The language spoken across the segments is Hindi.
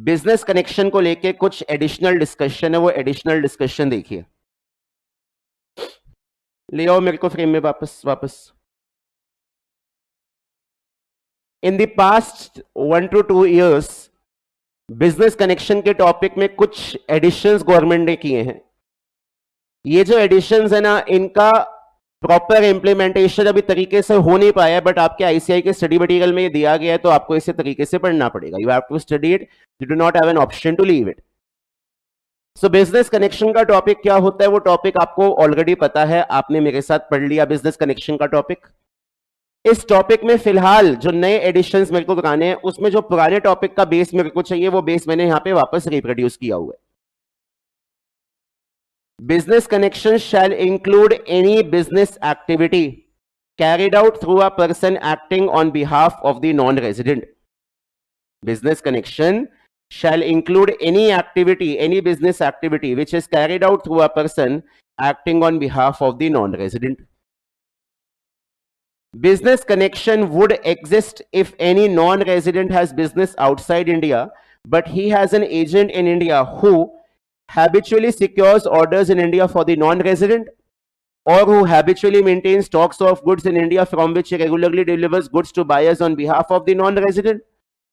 बिजनेस कनेक्शन को लेके कुछ एडिशनल डिस्कशन है, वो एडिशनल डिस्कशन देखिए। ले आओ मेरे को फ्रेम में वापस। In the past 1 to 2 years business connection के टॉपिक में कुछ एडिशंस गवर्नमेंट ने किए हैं। ये जो एडिशंस है ना, इनका प्रॉपर इंप्लीमेंटेशन अभी तरीके से हो नहीं पाया, बट आपके आईसीआई के स्टडी मटेरियल में ये दिया गया है, तो आपको इसे तरीके से पढ़ना पड़ेगा। You have to study it, you do not have an option to leave it. So business connection का टॉपिक क्या होता है, वो टॉपिक आपको ऑलरेडी पता है, आपने मेरे साथ पढ़ लिया बिजनेस कनेक्शन का टॉपिक। इस टॉपिक में फिलहाल जो नए एडिशंस मेरे को कराने हैं, उसमें जो पुराने टॉपिक का बेस मेरे को चाहिए, वो बेस मैंने यहां पे वापस रिप्रोड्यूस किया हुआ है। Business connection shall include any business activity carried out through a person acting on behalf of the non-resident. Business connection shall include any activity, any business activity which is carried out through a person acting on behalf of the non-resident. Business connection would exist if any non-resident has business outside India, but he has an agent in India who habitually secures orders in India for the non-resident, or who habitually maintains stocks of goods in India from which he regularly delivers goods to buyers on behalf of the non-resident,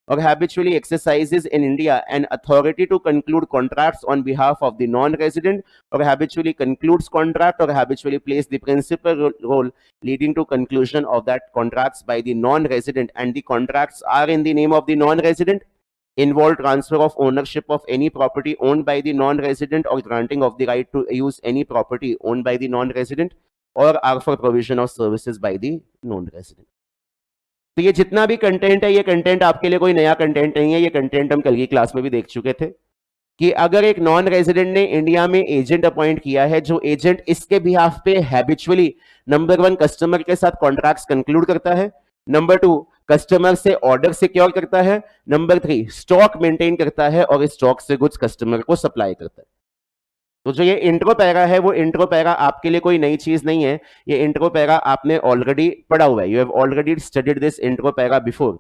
or habitually exercises in India an authority to conclude contracts on behalf of the non-resident, or habitually concludes contract, or habitually plays the principal role leading to conclusion of that contracts by the non-resident, and the contracts are in the name of the non-resident, involve transfer of ownership of any property owned by the non-resident, or granting of the right to use any property owned by the non-resident, or are for provision of services by the non-resident. तो ये जितना भी कंटेंट है, ये कंटेंट आपके लिए कोई नया कंटेंट नहीं है। ये कंटेंट हम कल की क्लास में भी देख चुके थे कि अगर एक नॉन रेजिडेंट ने इंडिया में एजेंट अपॉइंट किया है, जो एजेंट इसके बिहाफ पे हैबिचुअली नंबर 1 कस्टमर के साथ कॉन्ट्रैक्ट्स कंक्लूड करता है, नंबर 2 कस्टमर से ऑर्डर सिक्योर करता है, नंबर 3 स्टॉक मेंटेन करता है, और स्टॉक से गुड्स कस्टमर को सप्लाई करता है। तो जो ये इंट्रो पैरा है, वो इंट्रो पैरा आपके लिए कोई नई चीज नहीं है। ये इंट्रो पैरा आपने ऑलरेडी पढ़ा हुआ है। You have already studied this intro para before.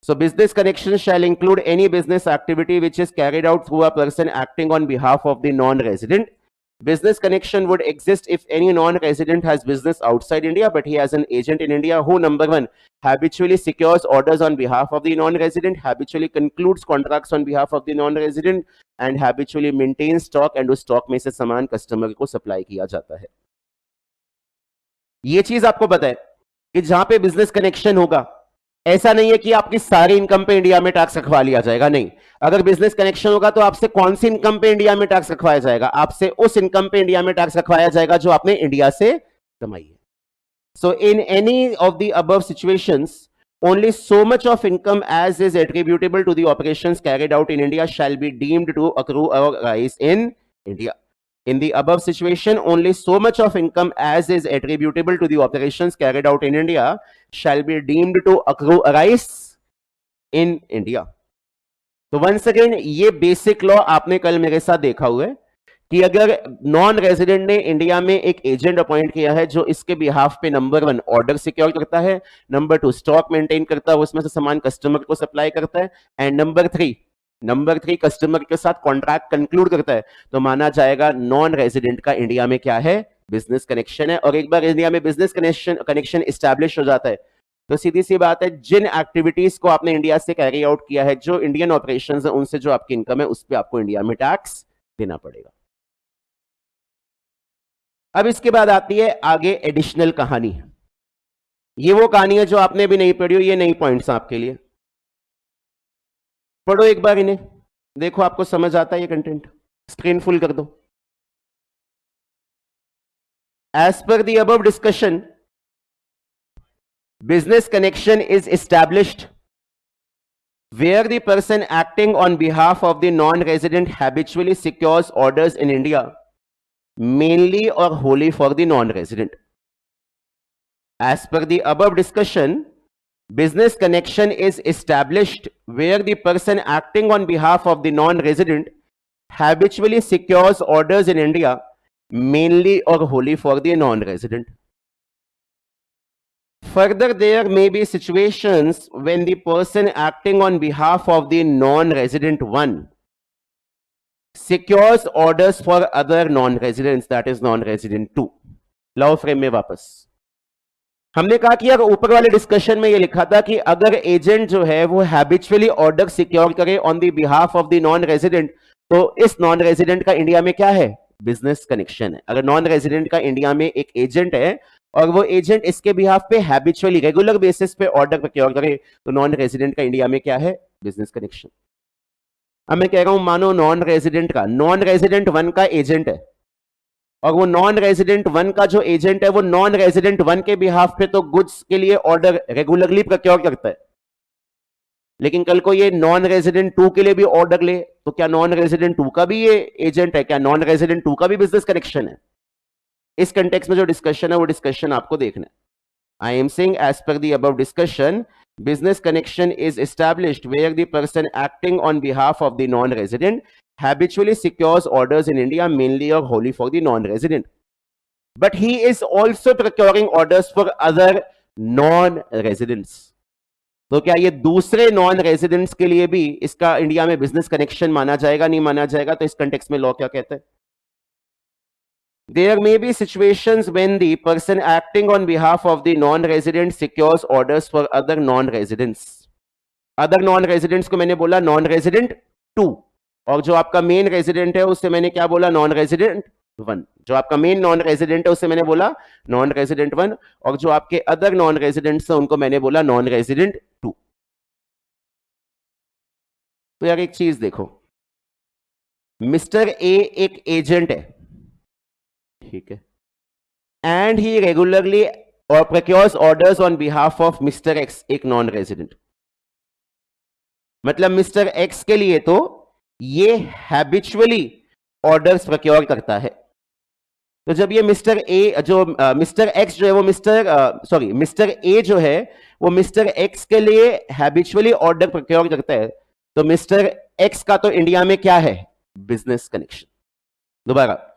So business connection shall include any business activity which is carried out through a person acting on behalf of the non-resident. Business connection would exist if any non-resident has business outside India, but he has an agent in India who, number 1, habitually secures orders on behalf of the non-resident, habitually concludes contracts on behalf of the non-resident, and habitually maintains stock, and उस स्टॉक में से सामान कस्टमर को सप्लाई किया जाता है। ये चीज आपको पता है कि जहां पे बिजनेस कनेक्शन होगा, ऐसा नहीं है कि आपकी सारी इनकम पे इंडिया में टैक्स रखवा लिया जाएगा। नहीं, अगर बिजनेस कनेक्शन होगा तो आपसे कौन सी इनकम पे इंडिया में टैक्स रखवाया जाएगा? आपसे उस इनकम पे इंडिया में टैक्स रखवाया जाएगा जो आपने इंडिया से कमाई है। So in any of the above situations, only so much of income as is attributable to the operations carried out in India shall be deemed to accrue or rise in India. In the above situation, only so much of income as is attributable to the operations carried out in India shall be deemed to accrue or rise in India. तो once again, ये बेसिक लॉ आपने कल मेरे साथ देखा हुआ है कि अगर नॉन रेजिडेंट ने इंडिया में एक एजेंट अपॉइंट किया है जो इसके बिहाफ पे नंबर 1 ऑर्डर सिक्योर करता है, नंबर 2 स्टॉक मेंटेन करता है, उसमें से सामान कस्टमर को सप्लाई करता है, एंड नंबर 3 कस्टमर के साथ कॉन्ट्रैक्ट कंक्लूड करता है, तो माना जाएगा नॉन रेजिडेंट का इंडिया में क्या है? बिजनेस कनेक्शन है। और एक बार इंडिया में बिजनेस कनेक्शन एस्टैब्लिश हो जाता है, तो सीधी सी बात है, जिन एक्टिविटीज को आपने इंडिया से कैरी आउट किया है, जो इंडियन ऑपरेशंस है, उनसे जो आपकी इनकम है, उस पर आपको इंडिया में टैक्स देना पड़ेगा। अब इसके बाद आती है आगे एडिशनल कहानी। ये वो कहानी है जो आपने भी नहीं पढ़ी हो। ये नई पॉइंट्स आपके लिए, पढ़ो एक बार इन्हें, देखो आपको समझ आता है ये कंटेंट। स्क्रीन फुल कर दो। As per the above discussion, business connection is established where the person acting on behalf of the non-resident habitually secures orders in India, mainly or wholly for the non-resident. As per the above discussion, business connection is established where the person acting on behalf of the non-resident habitually secures orders in India, mainly or wholly for the non-resident. Further, there may be situations when the person acting on behalf of the non-resident one secures orders for other non-residents, that is non-resident two. Law frame में वापस हमने कहा कि अगर ऊपर वाले डिस्कशन में ये लिखा था कि अगर एजेंट जो है वो हैबिचुअली ऑर्डर सिक्योर करे on the behalf of the non resident, तो इस नॉन रेजिडेंट का इंडिया में क्या है? बिजनेस कनेक्शन है. अगर नॉन रेजिडेंट का इंडिया में एक एजेंट है और वो एजेंट इसके बिहाफ पे हैबिचुअली रेगुलर बेसिस पे ऑर्डर प्रोक्योर करे, तो नॉन रेजिडेंट का इंडिया में क्या है? Business connection. अब मैं कह रहा हूं मानो नॉन रेजिडेंट वन का एजेंट है और वो नॉन रेजिडेंट वन का जो एजेंट है वो नॉन रेजिडेंट वन के बिहाफ पे तो गुड्स के लिए ऑर्डर रेगुलरली प्रोक्योर करता है, लेकिन कल को ये नॉन रेजिडेंट टू के लिए भी ऑर्डर ले, तो क्या नॉन रेजिडेंट टू का भी ये एजेंट है? क्या नॉन रेजिडेंट टू का भी बिजनेस कनेक्शन है? इस कंटेक्स्ट में जो डिस्कशन है वो डिस्कशन आपको देखना है. I am saying as per the above discussion, business connection is established where the person acting on behalf of the non-resident habitually secures orders in India mainly or wholly for the non-resident. But he is also procuring orders for other non-residents. तो क्या ये दूसरे नॉन रेजिडेंट्स के लिए भी इसका इंडिया में बिजनेस कनेक्शन माना जाएगा, नहीं माना जाएगा? तो इस कंटेक्स्ट में लॉ क्या कहता है? There may be situations when the person acting on behalf of the non-resident secures orders for other non-residents. Other non-residents को मैंने बोला non-resident 2, और जो आपका मेन रेजिडेंट है उससे मैंने क्या बोला? non-resident 1. जो आपका मेन नॉन रेजिडेंट है उससे मैंने बोला non-resident 1, और जो आपके अदर नॉन रेजिडेंट्स हैं उनको मैंने बोला non-resident 2. तो यार एक चीज देखो, मिस्टर ए एक एजेंट है, ठीक है, एंड ही रेगुलरली और procures orders on behalf of mister X, एक नॉन रेजिडेंट. मतलब मिस्टर एक्स के लिए तो ये हैबिचुअली ऑर्डर्स प्रोक्योर करता है. तो जब ये मिस्टर ए जो मिस्टर एक्स जो है वो मिस्टर ए जो है वो मिस्टर एक्स के लिए हैबिचुअली ऑर्डर प्रोक्योर करता है, तो मिस्टर एक्स का तो इंडिया में क्या है? Business connection. दोबारा,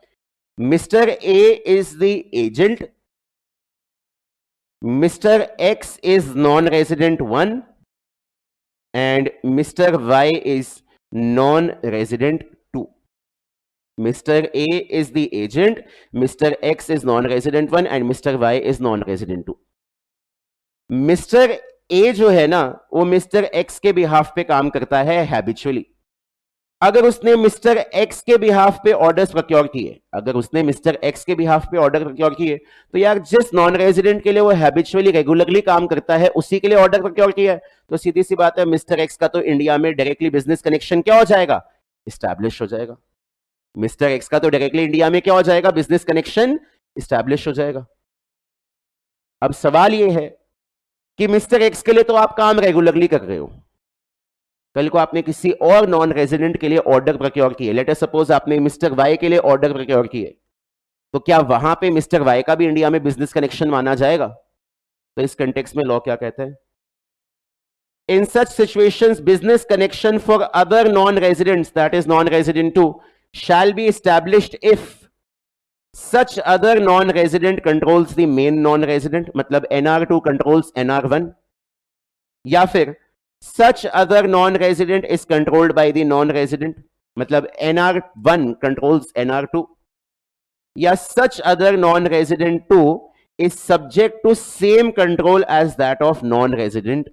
Mr. A is the agent, Mr. X is non-resident 1, and Mr. Y is non-resident 2. Mr. A is the agent, Mr. X is non-resident 1, and Mr. Y is non-resident 2. Mr. A जो है ना वो Mr. X के बिहाफ पे काम करता है हैबिचुअली. अगर उसने मिस्टर एक्स के बिहाफ पे ऑर्डर्स प्रोक्योर किए, तो यार जिस नॉन रेजिडेंट के लिए वो हैबिचुअली रेगुलरली काम करता है उसी के लिए ऑर्डर प्रोक्योर किया है, तो सीधी सी बात है मिस्टर एक्स का तो इंडिया में डायरेक्टली बिजनेस कनेक्शन क्या हो जाएगा? इस्टेब्लिश हो जाएगा. मिस्टर एक्स का तो डायरेक्टली इंडिया में क्या हो जाएगा? बिजनेस कनेक्शन इस्टेब्लिश हो जाएगा. अब सवाल ये है कि मिस्टर एक्स के लिए तो आप काम रेगुलरली कर रहे हो, कल को आपने किसी और नॉन रेजिडेंट के लिए ऑर्डर प्रोक्योर किए, लेट अस सपोज आपने मिस्टर वाई के लिए ऑर्डर प्रोक्योर किए, तो क्या वहां पे मिस्टर वाई का भी इंडिया में बिजनेस कनेक्शन माना जाएगा? तो इस कंटेक्स्ट में लॉ क्या कहता है? In such situations business connection for other non residents, that is non resident 2, shall be established if such other non resident controls the main non resident, मतलब NR2 कंट्रोल्स NR1, या फिर such other non-resident is controlled by the non-resident, मतलब NR1 controls NR2, या such other non-resident 2 is subject to same control as that of non-resident.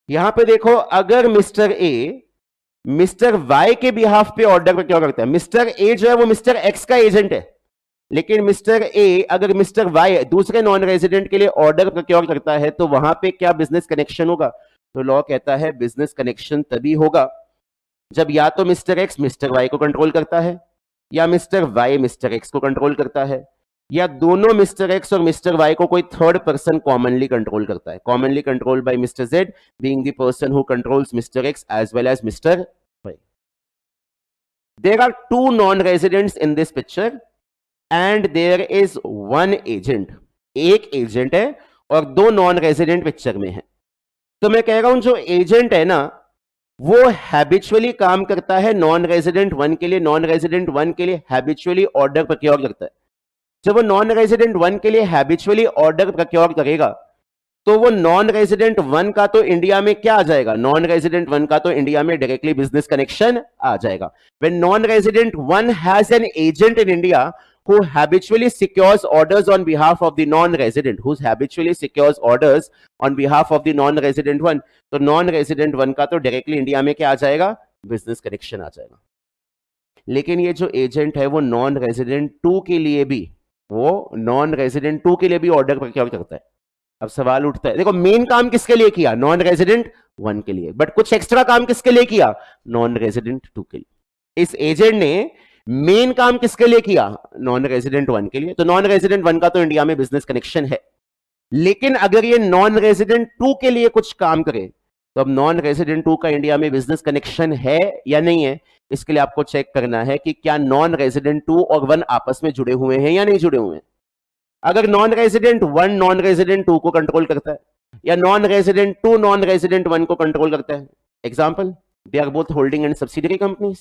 यहां पे देखो, अगर मिस्टर ए मिस्टर वाई के बिहाफ पे ऑर्डर पर क्या करता है, मिस्टर ए जो है वो मिस्टर एक्स का एजेंट है, लेकिन मिस्टर ए अगर मिस्टर वाई दूसरे नॉन रेजिडेंट के लिए ऑर्डर प्रोक्योर करता है, तो वहां पे क्या बिजनेस कनेक्शन होगा? तो लॉ कहता है बिजनेस कनेक्शन तभी होगा जब या तो मिस्टर एक्स मिस्टर वाई को कंट्रोल करता है, या मिस्टर वाई मिस्टर एक्स को कंट्रोल करता है, या दोनों मिस्टर एक्स और मिस्टर वाई को कोई थर्ड पर्सन कॉमनली कंट्रोल करता है. Commonly controlled by Mr Z being the person who controls Mr X as well as Mr Y. There are two non residents in this picture and there is one agent. एक एजेंट है और दो नॉन रेजिडेंट पिक्चर में है. तो मैं कह रहा हूं जो एजेंट है ना वो हैबिचुअली काम करता है नॉन रेजिडेंट 1 के लिए, नॉन रेजिडेंट 1 के लिए हैबिचुअली ऑर्डर प्रोक्योर करता है. जब वो नॉन रेजिडेंट वन के लिए हैबिचुअली ऑर्डर प्रोक्योर करेगा तो वो नॉन रेजिडेंट वन का तो इंडिया में क्या आ जाएगा, नॉन रेजिडेंट वन का तो इंडिया में डायरेक्टली बिजनेस कनेक्शन आ जाएगा. When non resident one has an agent in India who habitually secures orders on behalf of the non-resident, who habitually secures orders on behalf of the non-resident one, तो non-resident one का तो डायरेक्टली इंडिया में क्या आ जाएगा, बिजनेस कनेक्शन आ जाएगा. लेकिन ये जो एजेंट है वो नॉन रेजिडेंट टू के लिए भी, वो नॉन रेजिडेंट टू के लिए भी ऑर्डर प्रोक्योर करता है. अब सवाल उठता है, देखो मेन काम किसके लिए किया, नॉन रेजिडेंट वन के लिए, बट कुछ एक्स्ट्रा काम किसके लिए किया, नॉन रेजिडेंट टू के लिए. इस एजेंट ने मेन काम किसके लिए किया, नॉन रेजिडेंट वन के लिए. तो नॉन रेजिडेंट वन का तो इंडिया में बिजनेस कनेक्शन है. लेकिन अगर ये नॉन रेजिडेंट टू के लिए कुछ काम करे तो अब नॉन रेजिडेंट टू का इंडिया में बिजनेस कनेक्शन है या नहीं है, इसके लिए आपको चेक करना है कि क्या नॉन रेजिडेंट टू और वन आपस में जुड़े हुए हैं या नहीं जुड़े हुए हैं. अगर non resident one non resident two को कंट्रोल करता है या non resident two non resident one को कंट्रोल करता है, example they are both holding and subsidiary companies,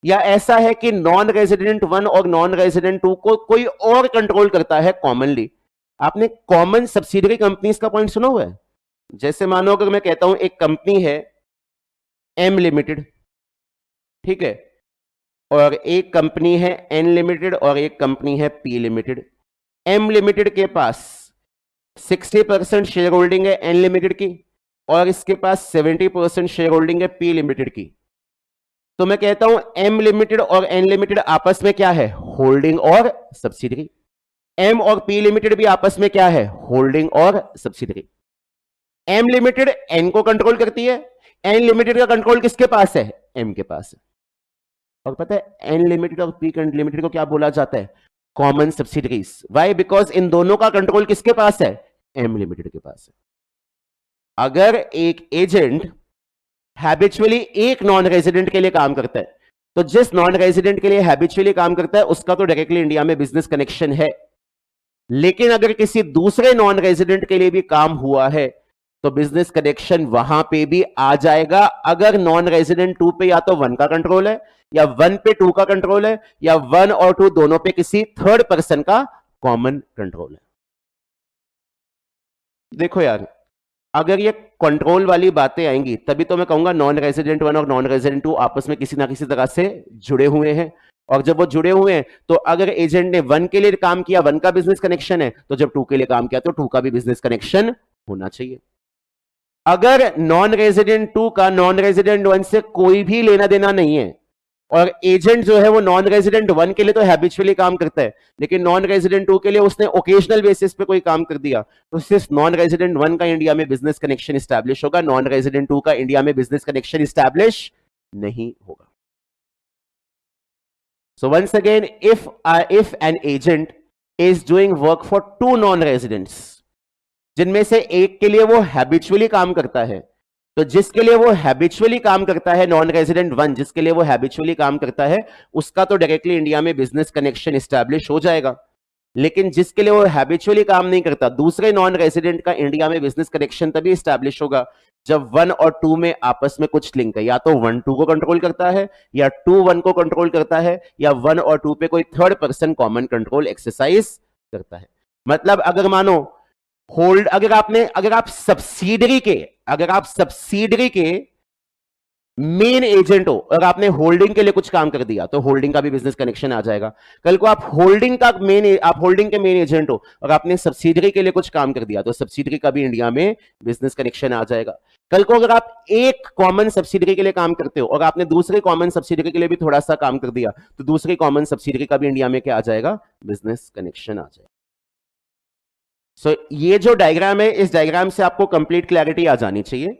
या ऐसा है कि नॉन रेजिडेंट वन और नॉन रेजिडेंट टू को कोई और कंट्रोल करता है कॉमनली. आपने कॉमन सब्सिडियरी कंपनीज का पॉइंट सुना हुआ है. जैसे मानो अगर मैं कहता हूं एक कंपनी है एम लिमिटेड, ठीक है, और एक कंपनी है एन लिमिटेड और एक कंपनी है पी लिमिटेड. एम लिमिटेड के पास 60% शेयर होल्डिंग है एन लिमिटेड की और इसके पास 70% शेयर होल्डिंग है पी लिमिटेड की. तो मैं कहता हूं एम लिमिटेड और एन लिमिटेड आपस में क्या है, होल्डिंग और सब्सिडियरी. एम और पी लिमिटेड भी आपस में क्या है, होल्डिंग और सब्सिडियरी. एम लिमिटेड एन को कंट्रोल करती है, एन लिमिटेड का कंट्रोल किसके पास है, एम के पास है. और पता है एन लिमिटेड और पी लिमिटेड को क्या बोला जाता है, कॉमन सब्सिडरीज. वाई, बिकॉज इन दोनों का कंट्रोल किसके पास है, एम लिमिटेड के पास है. अगर एक एजेंट हैबिचुअली एक नॉन रेजिडेंट के लिए काम करता है तो जिस नॉन रेजिडेंट के लिए हैबिचुअली काम करता है उसका तो डायरेक्टली इंडिया में बिजनेस कनेक्शन है. लेकिन अगर किसी दूसरे नॉन रेजिडेंट के लिए भी काम हुआ है तो बिजनेस कनेक्शन वहां पे भी आ जाएगा. अगर नॉन रेजिडेंट टू पे या तो वन का कंट्रोल है या वन पे टू का कंट्रोल है या वन और टू दोनों पे किसी थर्ड पर्सन का कॉमन कंट्रोल है. देखो यार, अगर ये कंट्रोल वाली बातें आएंगी तभी तो मैं कहूंगा नॉन रेजिडेंट वन और नॉन रेजिडेंट टू आपस में किसी ना किसी तरह से जुड़े हुए हैं. और जब वो जुड़े हुए हैं तो अगर एजेंट ने वन के लिए काम किया, वन का बिजनेस कनेक्शन है, तो जब टू के लिए काम किया तो टू का भी बिजनेस कनेक्शन होना चाहिए. अगर नॉन रेजिडेंट टू का नॉन रेजिडेंट वन से कोई भी लेना देना नहीं है और एजेंट जो है वो नॉन रेजिडेंट वन के लिए तो हैबिचुअली काम करता है लेकिन नॉन रेजिडेंट टू के लिए उसने ओकेजनल बेसिस पे कोई काम कर दिया, तो सिर्फ नॉन रेजिडेंट वन का इंडिया में बिजनेस कनेक्शन स्टैब्लिश होगा, नॉन रेजिडेंट टू का इंडिया में बिजनेस कनेक्शन स्टैब्लिश नहीं होगा. So once again, if an agent is doing work for two non residents जिनमें से एक के लिए वो हैबिचुअली काम करता है, तो जिसके लिए वो हैबिचुअली काम करता है नॉन रेजिडेंट वन, जिसके लिए वो हैबिचुअली काम करता है उसका तो डायरेक्टली इंडिया में बिजनेस कनेक्शन एस्टैब्लिश हो जाएगा. लेकिन जिसके लिए वो हैबिचुअली काम नहीं करता, दूसरे नॉन रेजिडेंट का इंडिया में बिजनेस कनेक्शन तभी एस्टैब्लिश होगा जब वन और टू में आपस में कुछ लिंक है, या तो वन टू को कंट्रोल करता है या टू वन को कंट्रोल करता है या वन और टू पे कोई third person common control exercise करता है. मतलब अगर मानो होल्ड, अगर आप सब्सिडरी के मेन एजेंट हो और आपने होल्डिंग के लिए कुछ काम कर दिया तो होल्डिंग का भी बिजनेस कनेक्शन आ जाएगा. कल को आप होल्डिंग के मेन एजेंट हो और आपने सब्सिडरी के लिए कुछ काम कर दिया तो सब्सिडरी का भी इंडिया में बिजनेस कनेक्शन आ जाएगा. कल को अगर आप एक कॉमन सब्सिडरी के लिए काम करते हो और आपने दूसरे कॉमन सब्सिडरी के लिए भी थोड़ा सा काम कर दिया तो दूसरी कॉमन सब्सिडरी का भी इंडिया में क्या आ जाएगा, बिजनेस कनेक्शन आ जाएगा. सो ये जो डायग्राम है, इस डायग्राम से आपको कंप्लीट क्लैरिटी आ जानी चाहिए.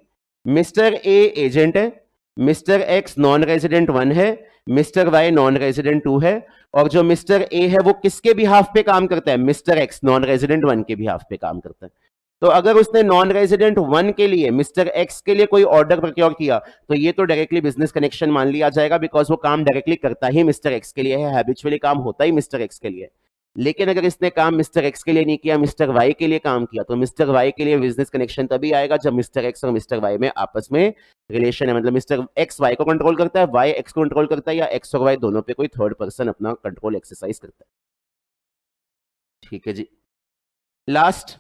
मिस्टर ए एजेंट है, mister X non resident one है, mister Y non resident two है, और जो मिस्टर ए है वो किसके बिहाफ पे काम करता है, mister X non resident one के बिहाफ पे काम करता है. तो अगर उसने नॉन रेजिडेंट वन के लिए मिस्टर एक्स के लिए कोई ऑर्डर प्रोक्योर किया तो ये तो डायरेक्टली बिजनेस कनेक्शन मान लिया जाएगा, बिकॉज वो काम डायरेक्टली करता ही मिस्टर एक्स के लिए है, हैबिचुअली काम होता ही मिस्टर एक्स के लिए. लेकिन अगर इसने काम मिस्टर एक्स के लिए नहीं किया, मिस्टर वाई के लिए काम किया, तो मिस्टर वाई के लिए बिजनेस कनेक्शन तभी आएगा जब मिस्टर एक्स और मिस्टर वाई में आपस में रिलेशन है. मतलब मिस्टर एक्स वाई को कंट्रोल करता है, वाई एक्स को कंट्रोल करता है, या एक्स और वाई दोनों पे कोई थर्ड पर्सन अपना कंट्रोल एक्सरसाइज करता है. ठीक है जी। Last,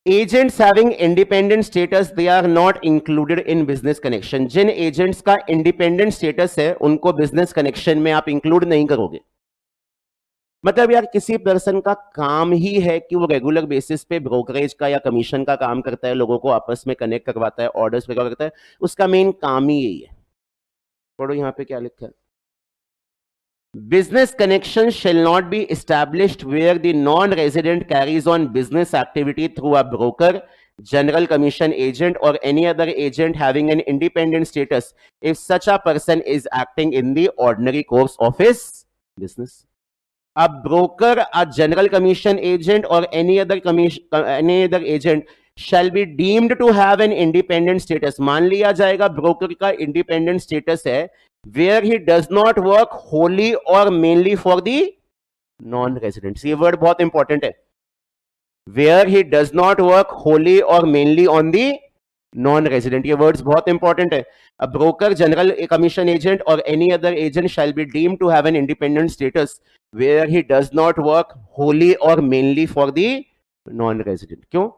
agents having independent status they are not included in business connection. जिन एजेंट्स का इंडिपेंडेंट स्टेटस है उनको बिजनेस कनेक्शन में आप इंक्लूड नहीं करोगे। मतलब यार किसी पर्सन का काम ही है कि वो रेगुलर बेसिस पे ब्रोकरेज का या कमीशन का काम करता है, लोगों को आपस में कनेक्ट करवाता है, ऑर्डर्स वगैरह करता है, उसका मेन काम ही यही है। पढ़ो यहां पे क्या लिखा है। Business connection shall not be established where the non-resident carries on business activity through a broker, general commission agent, or any other agent having an independent status if such a person is acting in the ordinary course of his business. A broker, a general commission agent, or any other agent shall be deemed to have an independent status. मान लिया जाएगा broker का independent status है, where he does not work wholly or mainly for the non-residents. ये word बहुत important है, where he does not work wholly or mainly on the non-resident. ये words बहुत important है. A broker, general commission agent, or any other agent shall be deemed to have an independent status where he does not work wholly or mainly for the non-resident. क्यों?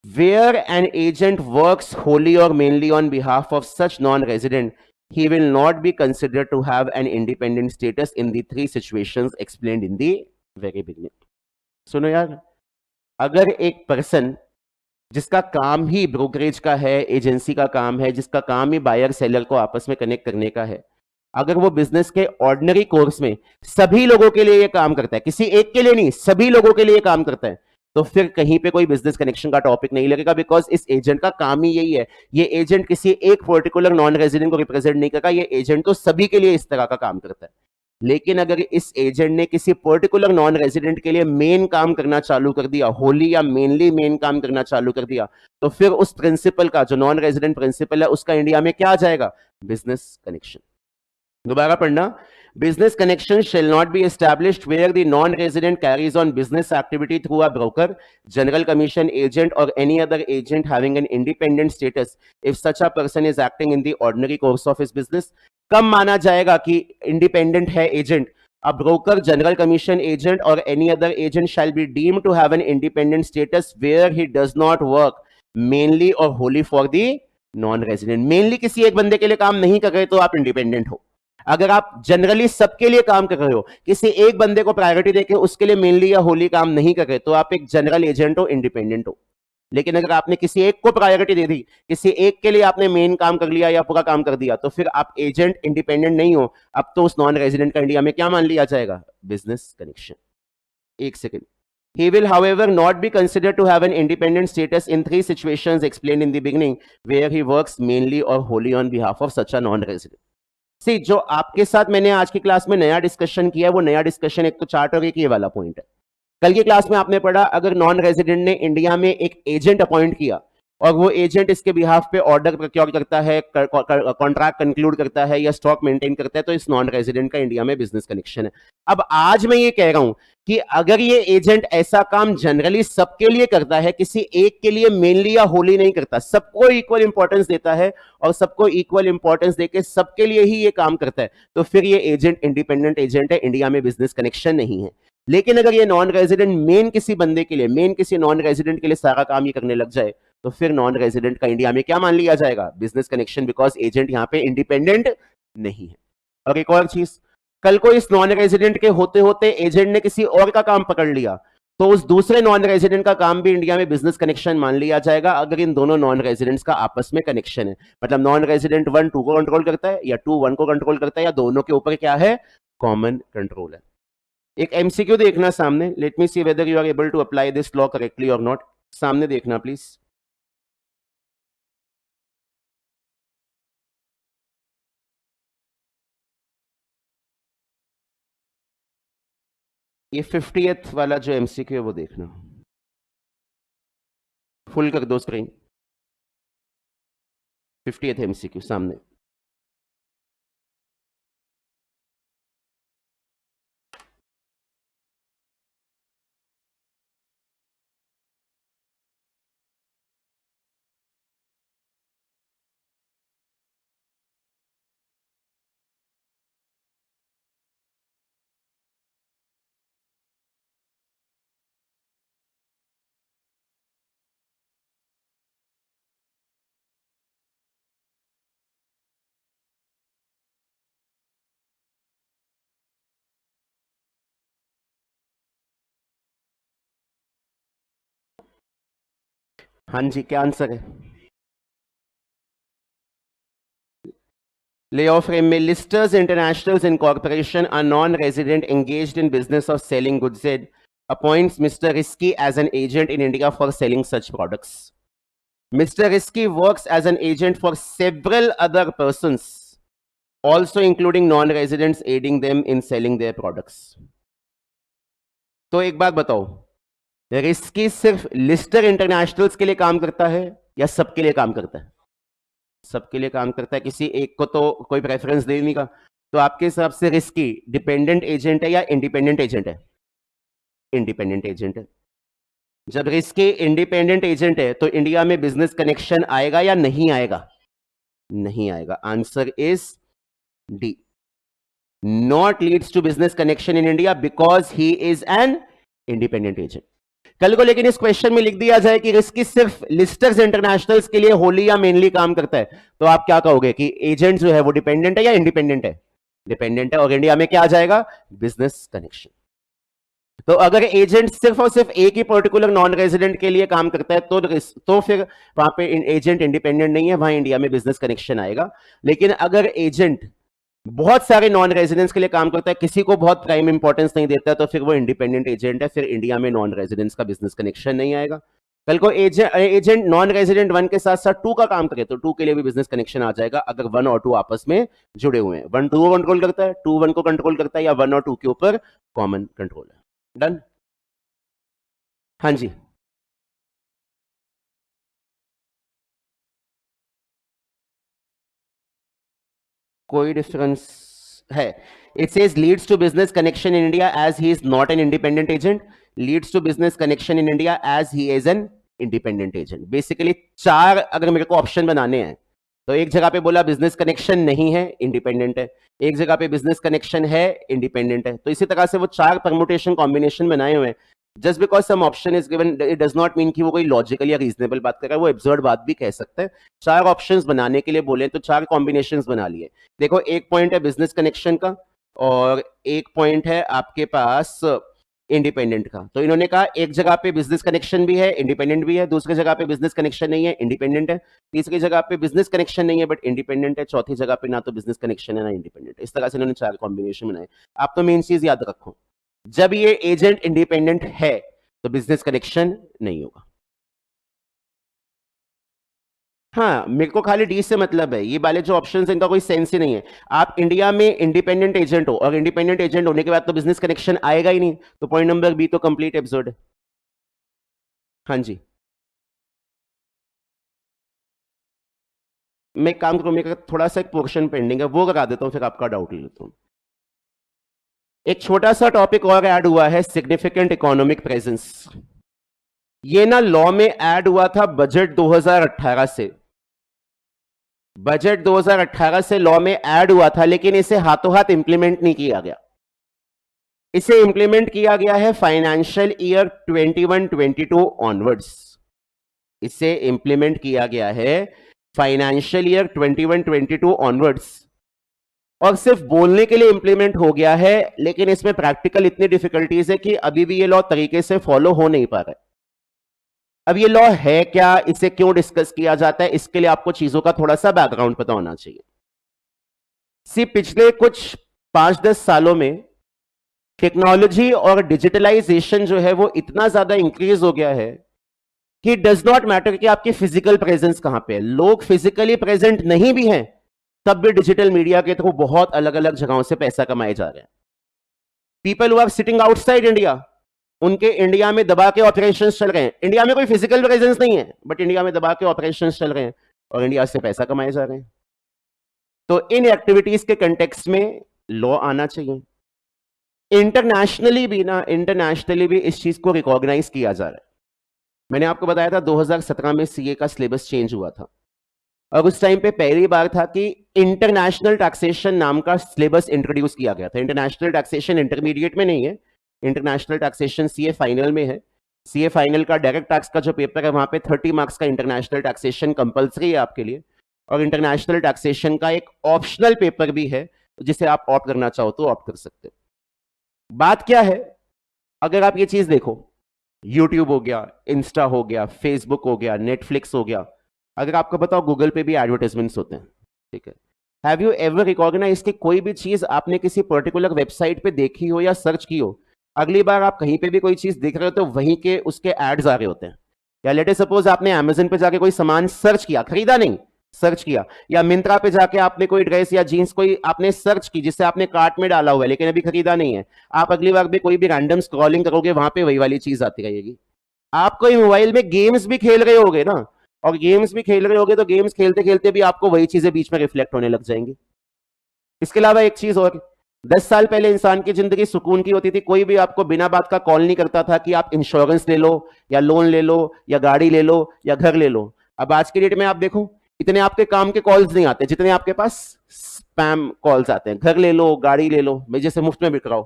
Where an agent works wholly or mainly on behalf of such non-resident, he will not be considered to have an independent status in the three situations explained in the very beginning. सुनो यार, अगर एक पर्सन जिसका काम ही ब्रोकरेज का है, एजेंसी का काम है, जिसका काम ही बायर सेलर को आपस में कनेक्ट करने का है, अगर वो बिजनेस के ऑर्डिनरी कोर्स में सभी लोगों के लिए ये काम करता है, किसी एक के लिए नहीं, सभी लोगों के लिए काम करता है, तो फिर कहीं पे कोई बिजनेस कनेक्शन का टॉपिक नहीं लगेगा, बिकॉज इस एजेंट का काम ही यही है। ये एजेंट किसी एक पर्टिकुलर नॉन रेजिडेंट को रिप्रेजेंट नहीं करता, ये एजेंट तो सभी के लिए इस तरह का काम करता है। लेकिन अगर इस एजेंट ने किसी पर्टिकुलर नॉन रेजिडेंट के लिए मेन काम करना चालू कर दिया, होली या मेनली मेन काम करना चालू कर दिया, तो फिर उस प्रिंसिपल का, जो नॉन रेजिडेंट प्रिंसिपल है, उसका इंडिया में क्या आ जाएगा? Business connection. दोबारा पढ़ना। Business connection shall not be established where the non-resident carries on business activity through a broker, general commission agent, or any other agent having an independent status if such a person is acting in the ordinary course of his business. कब माना जाएगा कि independent है agent? A broker, general commission agent, or any other agent shall be deemed to have an independent status where he does not work mainly or wholly for the non-resident. Mainly किसी एक बंदे के लिए काम नहीं कर रहे तो आप independent हो। अगर आप जनरली सबके लिए काम कर रहे हो, किसी एक बंदे को प्रायोरिटी देके उसके लिए मेनली या होली काम नहीं कर रहे, तो आप एक जनरल एजेंट हो, इंडिपेंडेंट हो। लेकिन अगर आपने किसी एक को प्रायोरिटी दे दी, किसी एक के लिए आपने मेन काम कर लिया या पूरा काम कर दिया, तो फिर आप एजेंट इंडिपेंडेंट नहीं हो, अब तो उस नॉन रेजिडेंट का इंडिया में क्या मान लिया जाएगा? Business connection. एक second. He will, however, not be considered to have an independent status in three situations explained in the beginning, where he works mainly or wholly on behalf of such a non-resident. सी, जो आपके साथ मैंने आज की क्लास में नया डिस्कशन किया है, वो नया डिस्कशन एक तो चार्ट और एक ये वाला पॉइंट है। कल की क्लास में आपने पढ़ा, अगर नॉन रेजिडेंट ने इंडिया में एक एजेंट अपॉइंट किया और वो एजेंट इसके बिहाफ पे ऑर्डर प्रोक्योर करता है, कॉन्ट्रैक्ट कंक्लूड करता है या स्टॉक मेंटेन करता है, तो इस नॉन रेजिडेंट का इंडिया में बिजनेस कनेक्शन है। अब आज मैं ये कह रहा हूं कि अगर ये एजेंट ऐसा काम जनरली सबके लिए करता है, किसी एक के लिए मेनली या होली नहीं करता, सबको इक्वल इंपॉर्टेंस देता है और सबको इक्वल इंपॉर्टेंस देके सबके लिए ही ये काम करता है, तो फिर ये एजेंट इंडिपेंडेंट एजेंट है, इंडिया में बिजनेस कनेक्शन नहीं है। लेकिन अगर ये नॉन रेजिडेंट मेन किसी बंदे के लिए, मेन किसी नॉन रेजिडेंट के लिए सारा काम ये करने लग जाए, तो फिर नॉन रेजिडेंट का इंडिया में क्या मान लिया जाएगा? बिजनेस कनेक्शन, बिकॉज एजेंट यहां पे इंडिपेंडेंट नहीं है। और एक और चीज, कल को इस नॉन रेजिडेंट के होते होते एजेंट ने किसी और का काम पकड़ लिया, तो उस दूसरे नॉन रेजिडेंट का काम भी इंडिया में बिजनेस कनेक्शन मान लिया जाएगा, अगर इन दोनों नॉन रेजिडेंट्स का आपस में कनेक्शन है। मतलब नॉन रेजिडेंट 1 2 को कंट्रोल करता है, या 2 1 को कंट्रोल करता है, या दोनों के ऊपर क्या है? कॉमन कंट्रोल है। एक एमसीक्यू देखना सामने, let me see whether you are able to apply this law correctly और नॉट। सामने देखना प्लीज। ये 50th वाला जो एमसीक्यू है वो देखना, फुल कर दो स्क्रीन। 50th एमसीक्यू सामने। हाँ जी, क्या आंसर है? Layoff frame में Listers Internationals Incorporation, a non-resident engaged in business of selling goods, said, appoints Mr. Risky as an agent in India for selling such products. Mr. Risky works as an agent for several other persons, also including non-residents, aiding them in selling their products. तो एक बात बताओ, रिस्की सिर्फ लिस्टर इंटरनेशनल्स के लिए काम करता है या सबके लिए काम करता है? सबके लिए काम करता है, किसी एक को तो कोई प्रेफरेंस दे नहीं का। तो आपके हिसाब से रिस्की डिपेंडेंट एजेंट है या इंडिपेंडेंट एजेंट है? इंडिपेंडेंट एजेंट है। जब रिस्की इंडिपेंडेंट एजेंट है तो इंडिया में बिजनेस कनेक्शन आएगा या नहीं आएगा? नहीं आएगा। Answer is D, not leads to business connection in India because he is an independent agent. कल को लेकिन इस क्वेश्चन में लिख दिया जाए कि रिस्की सिर्फ लिस्टर्स इंटरनेशनल्स के लिए होली या मेनली काम करता है, तो आप क्या कहोगे कि एजेंट जो है वो डिपेंडेंट है या इंडिपेंडेंट है? डिपेंडेंट है, और इंडिया में क्या आ जाएगा? Business connection. तो अगर एजेंट सिर्फ और सिर्फ एक ही पर्टिकुलर नॉन रेजिडेंट के लिए काम करता है तो फिर वहां पे एजेंट इंडिपेंडेंट नहीं है, वहां इंडिया में बिजनेस कनेक्शन आएगा। लेकिन अगर एजेंट बहुत सारे नॉन रेजिडेंट्स के लिए काम करता है, किसी को बहुत प्राइम इंपॉर्टेंस नहीं देता, तो फिर वो इंडिपेंडेंट एजेंट है, फिर इंडिया में नॉन रेजिडेंट्स का बिजनेस कनेक्शन नहीं आएगा। कल को एजेंट नॉन रेजिडेंट 1 के साथ साथ 2 का काम करे तो 2 के लिए भी बिजनेस कनेक्शन आ जाएगा, अगर 1 और 2 आपस में जुड़े हुए हैं। 1 2 को कंट्रोल करता है, 2 1 को कंट्रोल करता है, या 1 और 2 के ऊपर कॉमन कंट्रोल है। डन? हाँ जी, कोई डिफरेंस है? It says leads to business connection in India as he is not an independent agent, leads to business connection in India as he is an independent agent. Basically 4 अगर मेरे को ऑप्शन बनाने हैं तो एक जगह पे बोला बिजनेस कनेक्शन नहीं है, इंडिपेंडेंट है, एक जगह पे बिजनेस कनेक्शन है, इंडिपेंडेंट है। तो इसी तरह से वो 4 परमुटेशन कॉम्बिनेशन बनाए हुए हैं। Just because some option is given it does not mean कि वो कोई लॉजिकल या रीजनेबल बात कर रहा है, वो एब्सर्ड बात भी कह सकते हैं। 4 ऑप्शंस बनाने के लिए बोले तो 4 कॉम्बिनेशंस बना लिए। देखो, एक पॉइंट है बिजनेस कनेक्शन का और एक पॉइंट है आपके पास इंडिपेंडेंट का। तो इन्होंने कहा एक जगह पे बिजनेस कनेक्शन भी है, इंडिपेंडेंट भी है, दूसरी जगह पे बिजनेस कनेक्शन नहीं है, इंडिपेंडेंट है, तीसरी जगह पे बिजनेस कनेक्शन नहीं है बट इंडिपेंडेंट है, चौथी जगह पे ना तो बिजनेस कनेक्शन है ना इंडिपेंडेंट। इस तरह से इन्होंने 4 कॉम्बिनेशन बनाए। आप तो मेन चीज याद रखो, जब ये एजेंट इंडिपेंडेंट है तो बिजनेस कनेक्शन नहीं होगा। हाँ, मेरे को खाली डी से मतलब है, ये वाले जो ऑप्शंस हैं इनका कोई सेंस ही नहीं है। आप इंडिया में इंडिपेंडेंट एजेंट हो और इंडिपेंडेंट एजेंट होने के बाद तो बिजनेस कनेक्शन आएगा ही नहीं, तो पॉइंट नंबर बी तो कंप्लीट एब्सर्ड है। हाँ जी, मैं एक काम करूं, मेरा थोड़ा सा एक पोर्शन पेंडिंग है, वो करा देता हूं, फिर आपका डाउट ले लेता हूं। एक छोटा सा टॉपिक और ऐड हुआ है, सिग्निफिकेंट इकोनॉमिक प्रेजेंस। ये ना लॉ में ऐड हुआ था बजट 2018 से, बजट 2018 से लॉ में ऐड हुआ था, लेकिन इसे हाथों हाथ इंप्लीमेंट नहीं किया गया। इसे इंप्लीमेंट किया गया है फाइनेंशियल ईयर 21-22 ऑनवर्ड्स। इसे इंप्लीमेंट किया गया है फाइनेंशियल ईयर 21-22 ऑनवर्ड्स, और सिर्फ बोलने के लिए इंप्लीमेंट हो गया है, लेकिन इसमें प्रैक्टिकल इतनी डिफिकल्टीज है कि अभी भी ये लॉ तरीके से फॉलो हो नहीं पा रहा है। अब ये लॉ है क्या, इसे क्यों डिस्कस किया जाता है, इसके लिए आपको चीजों का थोड़ा सा बैकग्राउंड पता होना चाहिए। पिछले कुछ 5-10 सालों में टेक्नोलॉजी और डिजिटलाइजेशन जो है वो इतना ज्यादा इंक्रीज हो गया है कि डज नॉट मैटर कि आपकी फिजिकल प्रेजेंस कहां पे है। लोग फिजिकली प्रेजेंट नहीं भी हैं तब भी डिजिटल मीडिया के थ्रू बहुत अलग अलग जगहों से पैसा कमाए जा रहे हैं। People who are sitting outside India, उनके इंडिया में दबा के ऑपरेशन चल रहे हैं। इंडिया में कोई फिजिकल प्रेजेंस नहीं है बट इंडिया में दबा के ऑपरेशन चल रहे हैं और इंडिया से पैसा कमाए जा रहे हैं। तो इन एक्टिविटीज के कंटेक्स्ट में लॉ आना चाहिए। इंटरनेशनली भी इस चीज को रिकॉग्नाइज किया जा रहा है। मैंने आपको बताया था 2017 में सीए का सिलेबस चेंज हुआ था और उस टाइम पे पहली बार था कि इंटरनेशनल टैक्सेशन नाम का सिलेबस इंट्रोड्यूस किया गया था। इंटरनेशनल टैक्सेशन इंटरमीडिएट में नहीं है, इंटरनेशनल टैक्सेशन सीए फाइनल में है। सीए फाइनल का डायरेक्ट टैक्स का जो पेपर है वहां पे 30 मार्क्स का इंटरनेशनल टैक्सेशन कंपलसरी है आपके लिए, और इंटरनेशनल टैक्सेशन का एक ऑप्शनल पेपर भी है जिसे आप ऑप्ट करना चाहो तो ऑप्ट कर सकते हो। बात क्या है, अगर आप ये चीज देखो, यूट्यूब हो गया, इंस्टा हो गया, फेसबुक हो गया, नेटफ्लिक्स हो गया। अगर आपको बताओ गूगल पे भी एडवर्टाइजमेंट्स होते हैं, ठीक है। हैव यू एवर रिकॉग्नाइज कि कोई भी चीज आपने किसी पर्टिकुलर वेबसाइट पे देखी हो या सर्च की हो, अगली बार आप कहीं पे भी कोई चीज देख रहे हो तो वहीं के उसके एड्स आ रहे होते हैं। या लेट सपोज आपने अमेजन पे जाके कोई सामान सर्च किया, खरीदा नहीं, सर्च किया, या मिंत्रा पे जाके आपने कोई ड्रेस या जीन्स कोई आपने सर्च की जिससे आपने कार्ट में डाला हुआ है लेकिन अभी खरीदा नहीं है, आप अगली बार भी कोई भी रैंडम स्क्रॉलिंग करोगे वहां पे वही वाली चीज आती रहेगी। आप कोई मोबाइल में गेम्स भी खेल रहे होगे ना, और गेम्स भी खेल रहे होगे तो गेम्स खेलते खेलते भी आपको वही चीजें बीच में रिफ्लेक्ट होने लग जाएंगी। इसके अलावा एक चीज और, 10 साल पहले इंसान की जिंदगी सुकून की होती थी, कोई भी आपको बिना बात का कॉल नहीं करता था कि आप इंश्योरेंस ले लो या लोन ले लो या गाड़ी ले लो या घर ले लो। अब आज के डेट में आप देखो, इतने आपके काम के कॉल्स नहीं आते जितने आपके पास स्पैम कॉल्स आते हैं। घर ले लो, गाड़ी ले लो, मैं जैसे मुफ्त में बिक रहा हूं,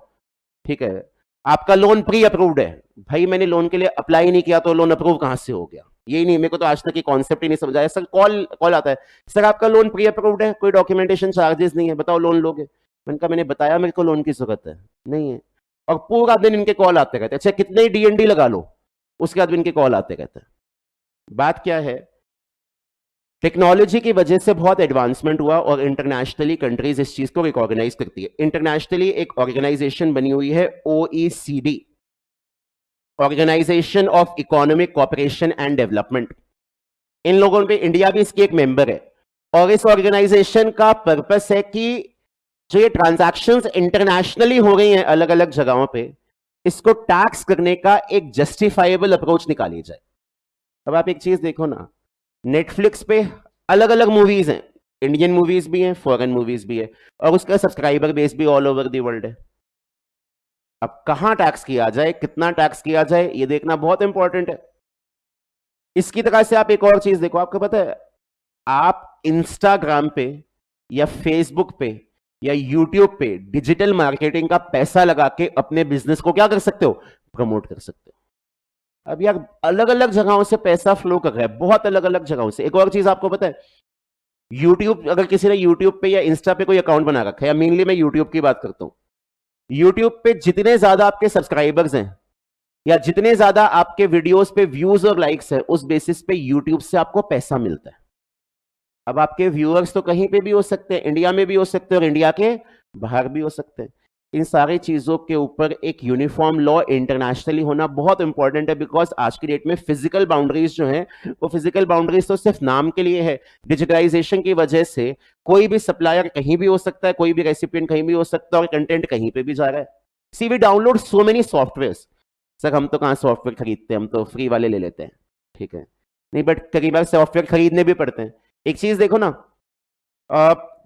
ठीक है। आपका लोन प्री अप्रूव्ड है, भाई मैंने लोन के लिए अप्लाई नहीं किया तो लोन अप्रूव कहां से हो गया? यही नहीं, मेरे को तो आज तक ये कॉन्सेप्ट ही नहीं समझाया। सर कॉल कॉल आता है, सर आपका लोन प्री अप्रूव्ड है, कोई डॉक्यूमेंटेशन चार्जेस नहीं है, बताओ लोन लोगे? मैंने कहा मैंने बताया मेरे को लोन की जरूरत है, नहीं है। और पूरा दिन इनके कॉल आते रहते हैं, अच्छा कितने डीएनडी लगा लो, उसके बाद इनके कॉल आते रहते हैं। बात क्या है, टेक्नोलॉजी की वजह से बहुत एडवांसमेंट हुआ और इंटरनेशनली कंट्रीज इस चीज को रिकॉग्नाइज करती है। इंटरनेशनली एक ऑर्गेनाइजेशन बनी हुई है OECD, organisation of economic cooperation and development. इन लोगों पे इंडिया भी इसकी एक मेंबर है, और इस ऑर्गेनाइजेशन का पर्पस है कि जो ये ट्रांजैक्शंस इंटरनेशनली हो रही हैं अलग अलग जगहों पे, इसको टैक्स करने का एक जस्टिफाइबल अप्रोच निकाली जाए। अब आप एक चीज देखो ना, नेटफ्लिक्स पे अलग अलग मूवीज हैं, इंडियन मूवीज भी हैं, फॉरेन मूवीज भी है, और उसका सब्सक्राइबर बेस भी ऑल ओवर द वर्ल्ड है। अब कहां टैक्स किया जाए, कितना टैक्स किया जाए, ये देखना बहुत इंपॉर्टेंट है। इसकी तरह से आप एक और चीज देखो, आपको पता है आप इंस्टाग्राम पे या फेसबुक पे या यूट्यूब पे डिजिटल मार्केटिंग का पैसा लगा के अपने बिजनेस को क्या कर सकते हो, प्रमोट कर सकते हो। अब यार अलग अलग जगहों से पैसा फ्लो कर रहा है, बहुत अलग अलग जगहों से। एक और चीज आपको पता है, यूट्यूब, अगर किसी ने यूट्यूब पे या इंस्टा पे कोई अकाउंट बना रखा है, या मेनली मैं यूट्यूब की बात करता हूं, यूट्यूब पे जितने ज्यादा आपके सब्सक्राइबर्स हैं या जितने ज्यादा आपके वीडियोस पे व्यूज और लाइक्स है, उस बेसिस पे यूट्यूब से आपको पैसा मिलता है। अब आपके व्यूअर्स तो कहीं पे भी हो सकते हैं, इंडिया में भी हो सकते हैं और इंडिया के बाहर भी हो सकते हैं। इन सारी चीजों के ऊपर एक यूनिफॉर्म लॉ इंटरनेशनली होना बहुत इंपॉर्टेंट है, बिकॉज आज की डेट में फिजिकल बाउंड्रीज जो हैं, वो फिजिकल बाउंड्रीज तो सिर्फ नाम के लिए है। डिजिटलाइजेशन की वजह से कोई भी सप्लायर कहीं भी हो सकता है, कोई भी रेसिपिएंट कहीं भी हो सकता है, और कंटेंट कहीं पे भी जा रहा है। See we download so many software, sir हम तो कहाँ सॉफ्टवेयर खरीदते हैं, हम तो फ्री वाले ले लेते हैं, ठीक है। नहीं, बट कई बार सॉफ्टवेयर खरीदने भी पड़ते हैं। एक चीज देखो ना,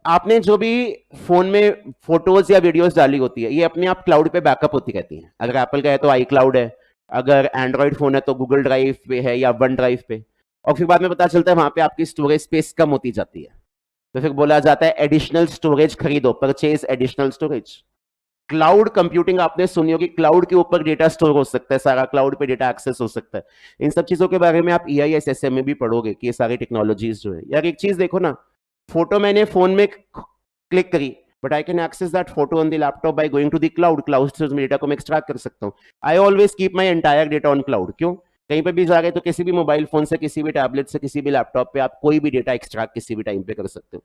आपने जो भी फोन में फोटोज या वीडियोस डाली होती है, ये अपने आप क्लाउड पे बैकअप होती रहती हैं। अगर एप्पल का है तो आई क्लाउड है, अगर एंड्रॉइड फोन है तो गूगल ड्राइव पे है या वन ड्राइव पे। और फिर बाद में पता चलता है वहां पे आपकी स्टोरेज स्पेस कम होती जाती है, तो फिर बोला जाता है एडिशनल स्टोरेज खरीदो, purchase additional storage. Cloud computing आपने सुनी होगी, क्लाउड के ऊपर डेटा स्टोर हो सकता है, सारा क्लाउड पे डेटा एक्सेस हो सकता है। इन सब चीजों के बारे में आप EISSM में भी पढ़ोगे कि ये सारी टेक्नोलॉजीज जो है। यार एक चीज देखो ना, फोटो मैंने फोन में क्लिक करी, but I can access that photo on the laptop by going to the cloud. Cloud से उस डेटा को मैं एक्सट्रैक्ट कर सकता हूँ। I always keep my entire data on cloud. क्यों? कहीं पे भी जा रहे तो किसी भी मोबाइल फोन से, किसी भी टैबलेट से, किसी भी लैपटॉप पे आप कोई भी डेटा एक्सट्रैक्ट किसी भी टाइम पे कर सकते हो।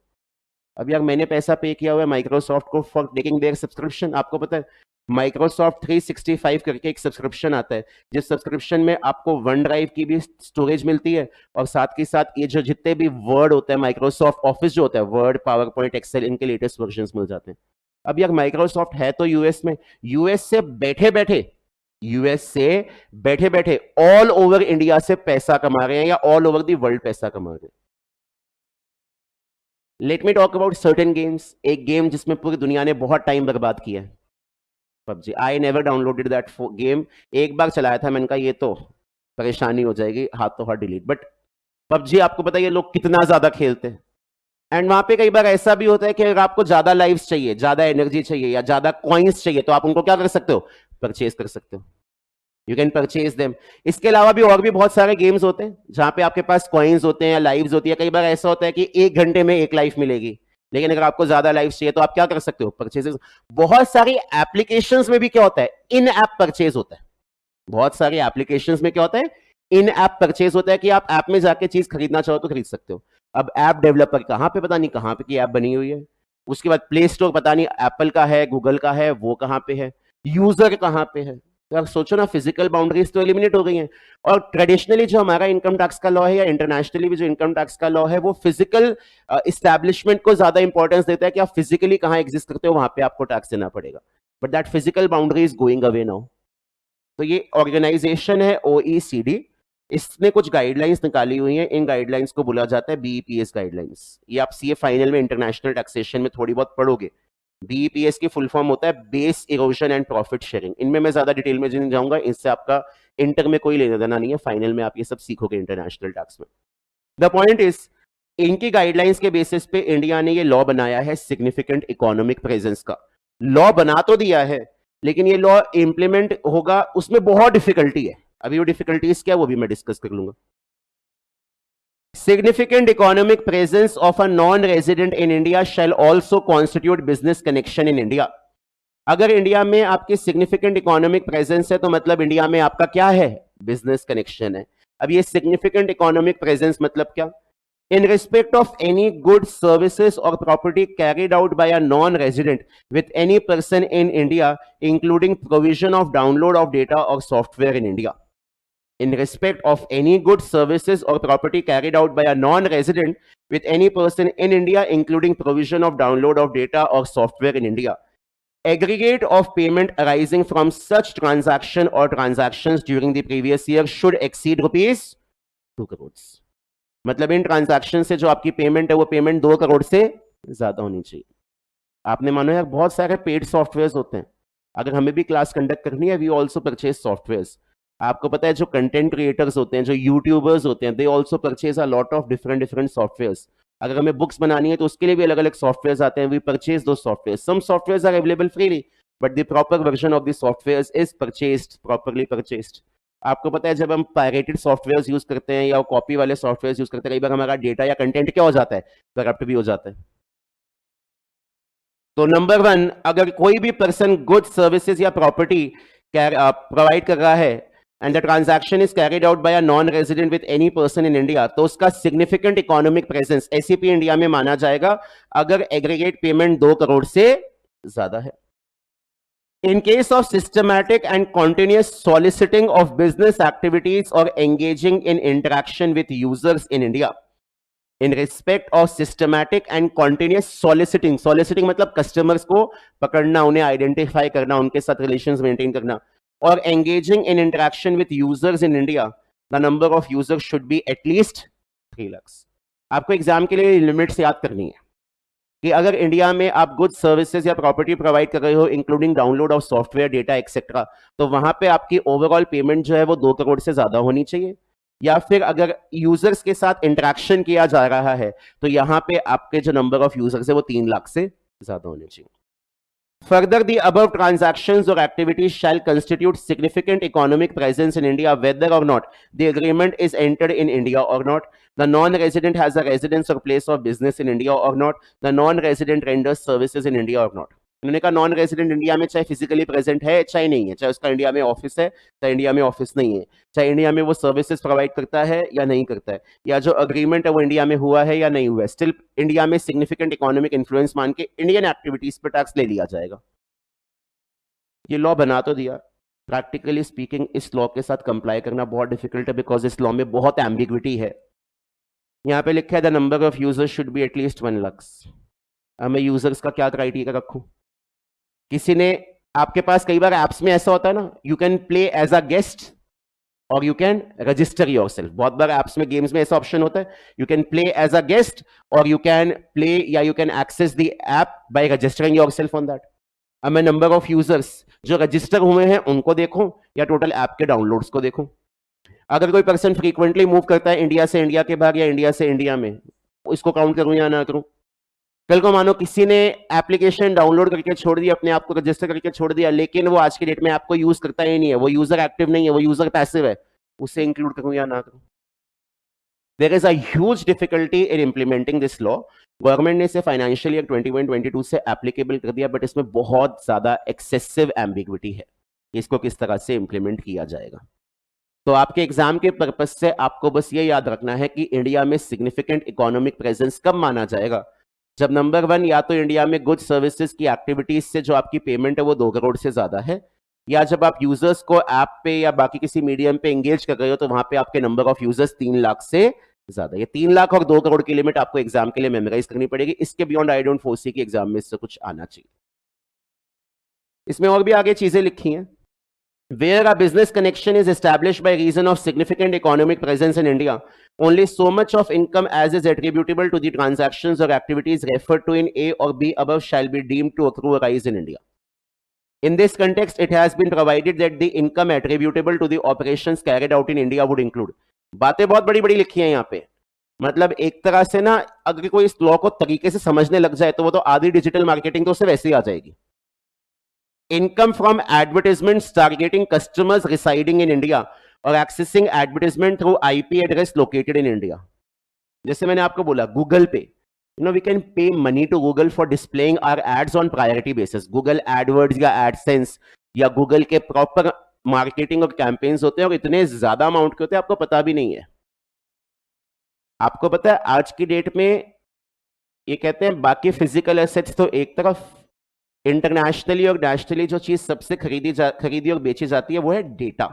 अब यार मैंने पैसा पे किया हुआ है माइक्रोसॉफ्ट को फॉर टेकिंग देयर सब्सक्रिप्शन। आपको पता है माइक्रोसॉफ्ट 365 करके एक सब्सक्रिप्शन आता है, जिस सब्सक्रिप्शन में आपको वन ड्राइव की भी स्टोरेज मिलती है, और साथ के साथ ये जो जितने भी वर्ड होते हैं, माइक्रोसॉफ्ट ऑफिस जो होता है, वर्ड, पावर पॉइंट, एक्सेल, इनके लेटेस्ट वर्जन मिल जाते हैं। अब यार माइक्रोसॉफ्ट है तो यूएस में, यूएस से बैठे बैठे ऑल ओवर इंडिया से पैसा कमा रहे हैं या ऑल ओवर द वर्ल्ड पैसा कमा रहे हैं। Let me talk about certain games. एक गेम जिसमें पूरी दुनिया ने बहुत टाइम बर्बाद किया है, PUBG. I never downloaded that game. एक बार चलाया था, मैंने कहा ये तो परेशानी हो जाएगी, हाथ तो हाथ डिलीट। बट पबजी आपको पता है ये लोग कितना ज्यादा खेलते हैं, एंड वहां पे कई बार ऐसा भी होता है कि अगर आपको ज्यादा लाइव्स चाहिए, ज्यादा एनर्जी चाहिए या ज्यादा कॉइन्स चाहिए, तो आप उनको क्या कर सकते हो, परचेज कर सकते हो। You can purchase them. इसके अलावा भी और भी बहुत सारे गेम्स होते हैं जहां पे आपके पास कॉइन्स होते हैं या लाइव्स होती है। कई बार ऐसा होता है कि 1 घंटे में 1 लाइफ मिलेगी, लेकिन अगर आपको ज्यादा लाइफ चाहिए तो आप क्या कर सकते हो, परचेजेस। बहुत सारी एप्लीकेशंस में भी क्या होता है, इन ऐप परचेज होता है। बहुत सारे एप्लीकेशंस में क्या होता है, इन ऐप परचेज होता है कि आप ऐप में जाके चीज खरीदना चाहो तो खरीद सकते हो। अब ऐप डेवलपर कहाँ पे, पता नहीं कहाँ पे की ऐप बनी हुई है। उसके बाद प्ले स्टोर पता नहीं एप्पल का है, गूगल का है, वो कहाँ पे है, यूजर कहाँ पे है। तो आप सोचो ना, फिजिकल बाउंड्रीज तो एलिमिनेट हो गई हैं। और ट्रेडिशनली जो हमारा इनकम टैक्स का लॉ है या इंटरनेशनली भी जो इनकम टैक्स का लॉ है, वो फिजिकल इस्टेब्लिशमेंट को ज्यादा इंपॉर्टेंस देता है कि आप फिजिकली कहाँ एग्जिस्ट करते हो, वहां पे आपको टैक्स देना पड़ेगा। But that physical boundary is going away now. तो ये ऑर्गेनाइजेशन है OECD, इसने कुछ गाइडलाइंस निकाली हुई हैं। इन गाइडलाइंस को बोला जाता है BEPS गाइडलाइंस। ये आप सीए फाइनल में इंटरनेशनल टैक्सेशन में थोड़ी बहुत पढ़ोगे। BEPS की फुल फॉर्म होता है base erosion and profit sharing. इनमें मैं ज्यादा डिटेल में नहीं जाऊंगा, इससे आपका इंटर में कोई लेना देना नहीं है, फाइनल में आप ये सब सीखोगे इंटरनेशनल टैक्स में। द पॉइंट इज, इनकी गाइडलाइंस के बेसिस पे इंडिया ने ये लॉ बनाया है सिग्निफिकेंट इकोनॉमिक प्रेजेंस का। लॉ बना तो दिया है, लेकिन ये लॉ इंप्लीमेंट होगा उसमें बहुत डिफिकल्टी है। अभी वो डिफिकल्टीज क्या है वो भी मैं डिस्कस कर लूंगा। Significant economic presence of a non-resident in India shall also constitute business connection in India. अगर इंडिया में आपकी सिग्निफिकेंट इकोनॉमिक प्रेजेंस है तो मतलब इंडिया में आपका क्या है, बिजनेस कनेक्शन है। अब ये सिग्निफिकेंट इकोनॉमिक प्रेजेंस मतलब क्या, in respect of any goods, services or property carried out by a non-resident with any person in India, including provision of download of data or software in India. In respect of any goods, services or property carried out by a non-resident with any person in India, including provision of download of data or software in India. Aggregate of payment arising from such transaction or transactions during the previous year should exceed rupees 2 crores. मतलब इन ट्रांजैक्शन से जो आपकी पेमेंट है वो पेमेंट 2 करोड़ से ज्यादा होनी चाहिए। आपने मानो यार बहुत सारे पेड सॉफ्टवेयर होते हैं, अगर हमें भी क्लास कंडक्ट करनी है, वी ऑल्सो परचेज सॉफ्टवेयर। आपको पता है जो कंटेंट क्रिएटर्स होते हैं, जो यूट्यूबर्स होते हैं, they also purchase a lot of different different software. अगर हमें बुक्स बनानी है तो उसके लिए भी अलग अलग सॉफ्टवेयर आते हैं, वी परचेज दो software. Some software are available freely, but the proper version of the software is purchased, properly purchased. आपको पता है जब हम पायरेटेड सॉफ्टवेयर यूज करते हैं या कॉपी वाले सॉफ्टवेयर यूज करते हैं, कई बार हमारा डेटा या कंटेंट क्या हो जाता है, करप्ट भी हो जाता है। तो नंबर 1, अगर कोई भी पर्सन गुड्स, सर्विसेज या प्रॉपर्टी प्रोवाइड कर रहा है and the transaction is carried out by a non resident with any person in India, तो उसका significant economic presence SEP India में माना जाएगा अगर एग्रीगेट पेमेंट 2 करोड़ से ज्यादा है। In case of systematic and continuous soliciting of business activities or engaging in interaction with users in India, in respect of systematic and continuous soliciting, soliciting मतलब customers को पकड़ना, उन्हें identify करना, उनके साथ relations maintain करना, और engaging in interaction with users in India, the number of users should be at least 3 lakhs. आपको एग्जाम के लिए लिमिट्स याद करनी है कि अगर इंडिया में आप गुड्स, सर्विसेज या प्रॉपर्टी प्रोवाइड कर रहे हो including download of software, data etcetera, तो वहां पे आपकी ओवरऑल पेमेंट जो है वो 2 करोड़ से ज्यादा होनी चाहिए। या फिर अगर यूजर्स के साथ इंटरेक्शन किया जा रहा है तो यहां पे आपके जो नंबर ऑफ यूजर्स है वो 3 लाख से ज्यादा होने चाहिए। Further, the above transactions or activities shall constitute significant economic presence in India, whether or not the agreement is entered in India or not, the non-resident has a residence or place of business in India or not, the non-resident renders services in India or not. उन्होंने कहा नॉन रेजिडेंट इंडिया में चाहे फिजिकली प्रेजेंट है चाहे नहीं है, चाहे उसका इंडिया में ऑफिस है चाहे इंडिया में ऑफिस नहीं है, चाहे इंडिया में वो सर्विसेज प्रोवाइड करता है या नहीं करता है, या जो अग्रीमेंट है वो इंडिया में हुआ है या नहीं हुआ है, स्टिल इंडिया में सिग्निफिकेंट इकोनॉमिक इन्फ्लुएंस मान के इंडियन एक्टिविटीज पर टैक्स ले लिया जाएगा। ये लॉ बना तो दिया, प्रैक्टिकली स्पीकिंग इस लॉ के साथ कंप्लाई करना बहुत डिफिकल्ट है, बिकॉज इस लॉ में बहुत एम्बिग्विटी है। यहाँ पे लिखा है the number of users should be at least 1 lakh. अब मैं यूजर्स का क्या क्राइटेरिया रखूं? किसी ने, आपके पास कई बार एप्स में ऐसा होता है ना, you can play as a guest और यू कैन रजिस्टर योरसेल्फ। बहुत बार एप्स में, गेम्स में ऐसा ऑप्शन होता है, you can play as a guest और यू कैन प्ले या you can access the app by registering yourself on that. अब मैं नंबर ऑफ यूजर्स जो रजिस्टर हुए हैं उनको देखूं या टोटल ऐप के डाउनलोड्स को देखूं। अगर कोई पर्सन फ्रीक्वेंटली मूव करता है इंडिया से इंडिया के बाहर या इंडिया से इंडिया में, इसको काउंट करूं या ना करूं? कल को मानो किसी ने एप्लीकेशन डाउनलोड करके छोड़ दिया, अपने आप को रजिस्टर करके छोड़ दिया, लेकिन वो आज की डेट में ऐप को यूज करता ही नहीं है, वो यूजर एक्टिव नहीं है, वो यूजर पैसिव है, उसे इंक्लूड करूं या ना करूं? There is a huge difficulty in implementing this law. Government ने इसे फाइनेंशियल ईयर 21-22 से एप्लीकेबल कर दिया, बट इसमें बहुत ज्यादा एक्सेसिव एम्बिग्विटी है। इसको किस तरह से इंप्लीमेंट किया जाएगा। तो आपके एग्जाम के पर्पस से आपको बस ये याद रखना है कि इंडिया में सिग्निफिकेंट इकोनॉमिक प्रेजेंस कब माना जाएगा, जब नंबर वन या तो इंडिया में गुड्स सर्विसेज की एक्टिविटीज से जो आपकी पेमेंट है वो 2 करोड़ से ज्यादा है, या जब आप यूजर्स को ऐप पे या बाकी किसी मीडियम पे एंगेज कर रहे हो तो वहां पे आपके नंबर ऑफ यूजर्स 3 लाख से ज्यादा। ये 3 लाख और 2 करोड़ की लिमिट आपको एग्जाम के लिए मेमोराइज करनी पड़ेगी। इसके बियॉन्ड आई डोंट फोर्सी कि एग्जाम में इससे कुछ आना चाहिए। इसमें और भी आगे चीजें लिखी हैं। Where a business connection is established by reason of significant economic presence in India, only so much of income as is attributable to the transactions or activities referred to in A or B above shall be deemed to accrue or rise in India. In this context, it has been provided that the income attributable to the operations carried out in India would include. बातें बहुत बड़ी बड़ी लिखी हैं यहाँ पे। मतलब एक तरह से ना, अगर कोई इस लॉ को तरीके से समझने लग जाए तो वो तो आधी डिजिटल मार्केटिंग तो उससे वैसे ही आ जाएगी। Income from advertisements targeting customers residing in India or accessing advertisement through IP address located in India. जैसे मैंने आपको बोला गूगल पे, we can pay money to Google for displaying our ads on priority basis. Google AdWords या AdSense या गूगल के प्रॉपर मार्केटिंग और कैंपेन्स होते हैं और इतने ज्यादा अमाउंट के होते हैं आपको पता भी नहीं है। आपको पता है आज की डेट में ये कहते हैं बाकी फिजिकल एसेट्स तो एक तरफ, इंटरनेशनली और नेशनली जो चीज सबसे खरीदी और बेची जाती है वो है डेटा।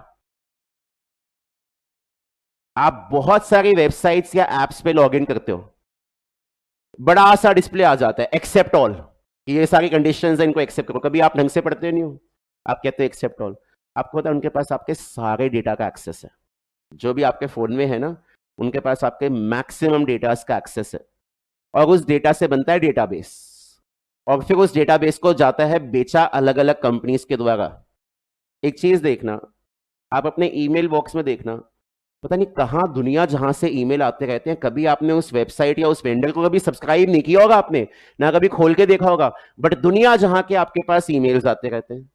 आप बहुत सारी वेबसाइट्स या एप्स पे लॉगिन करते हो, बड़ा सा डिस्प्ले आ जाता है एक्सेप्ट ऑल, ये सारी कंडीशंस हैं, इनको एक्सेप्ट करो। कभी आप ढंग से पढ़ते नहीं हो, आप कहते हो एक्सेप्ट ऑल। आपको पता है उनके पास आपके सारे डेटा का एक्सेस है, जो भी आपके फोन में है ना उनके पास आपके मैक्सिमम डेटा का एक्सेस है, और उस डेटा से बनता है डेटाबेस, और फिर उस डेटाबेस को जाता है बेचा अलग अलग कंपनीज के द्वारा। एक चीज देखना, आप अपने ईमेल बॉक्स में देखना, पता नहीं कहां दुनिया जहां से ईमेल आते रहते हैं। कभी आपने उस वेबसाइट या उस वेंडर को कभी सब्सक्राइब नहीं किया होगा आपने, ना कभी खोल के देखा होगा, बट दुनिया जहां के आपके पास ईमेल्स आते रहते हैं,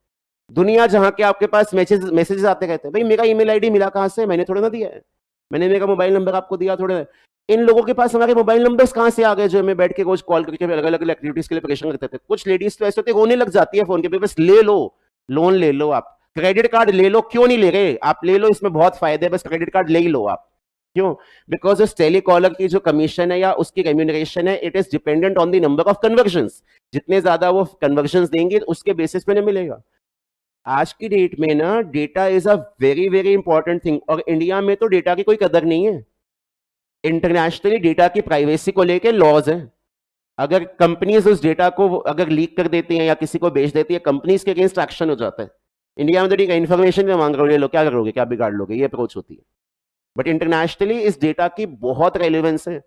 दुनिया जहां के आपके पास मैसेजेस आते रहते हैं। भाई मेरा ईमेल आईडी मिला कहां से, मैंने थोड़ा ना दिया है, मैंने मेरा मोबाइल नंबर आपको दिया थोड़ा। इन लोगों के पास हमारे मोबाइल नंबर्स कहां से आ गए जो हमें बैठ के रोज कॉल करके अलग अलग एक्टिविटीज के लिए परेशान करते थे। कुछ लेडीज तो ऐसे होते रोने लग जाती है फोन के पे, बस ले लो, लोन ले लो, आप क्रेडिट कार्ड ले लो, क्यों नहीं ले रहे, आप ले लो, इसमें बहुत फायदे है, बस क्रेडिट कार्ड ले ही लो आप। क्यों? बिकॉज उस टेलीकॉलर की जो कमीशन है या उसकी रेम्यूनरेशन है, it is dependent on the number of convergence. जितने ज्यादा वो कन्वर्जन्स देंगे उसके बेसिस पे मिलेगा। आज की डेट में ना data is a very very important thing, और इंडिया में तो डेटा की कोई कदर नहीं है। इंटरनेशनली डेटा की प्राइवेसी को लेकर लॉज हैं। अगर कंपनीज उस डेटा को अगर लीक कर देती हैं या किसी को बेच देती है, कंपनीज के अगेंस्ट एक्शन हो जाता है। इंडिया में तो ठीक है, इन्फॉर्मेशन में मांग रहे हो, क्या करोगे, क्या बिगाड़ लोगे, ये अप्रोच होती है। बट इंटरनेशनली इस डेटा की बहुत रेलिवेंस है।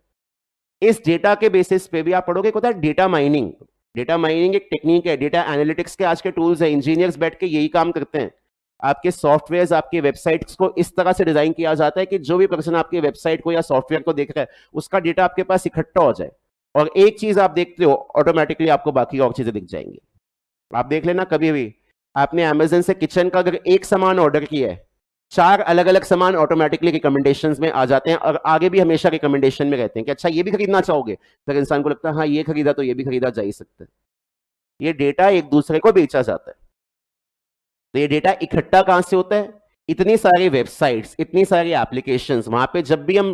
इस डेटा के बेसिस पे भी आप पढ़ोगे होता है डेटा माइनिंग। डेटा माइनिंग एक टेक्निक है, डेटा एनालिटिक्स के आज के टूल्स है, इंजीनियर्स बैठ के यही काम करते हैं। आपके सॉफ्टवेयर्स, आपके वेबसाइट्स को इस तरह से डिजाइन किया जाता है कि जो भी पर्सन आपके वेबसाइट को या सॉफ्टवेयर को देख रहा है उसका डेटा आपके पास इकट्ठा हो जाए, और एक चीज आप देखते हो ऑटोमेटिकली आपको बाकी और चीजें दिख जाएंगी। आप देख लेना, कभी भी आपने अमेजन से किचन का अगर एक सामान ऑर्डर किया है, 4 अलग अलग सामान ऑटोमेटिकली रिकमेंडेशंस में आ जाते हैं, और आगे भी हमेशा रिकमेंडेशन में रहते हैं कि अच्छा ये भी खरीदना चाहोगे, फिर इंसान को लगता है हाँ ये खरीदा तो ये भी खरीदा जा ही सकता है। ये डेटा एक दूसरे को बेचा जाता है। तो ये डेटा इकट्ठा कहां से होता है? इतनी सारी वेबसाइट्स, इतनी सारी एप्लीकेशंस, वहां पे जब भी हम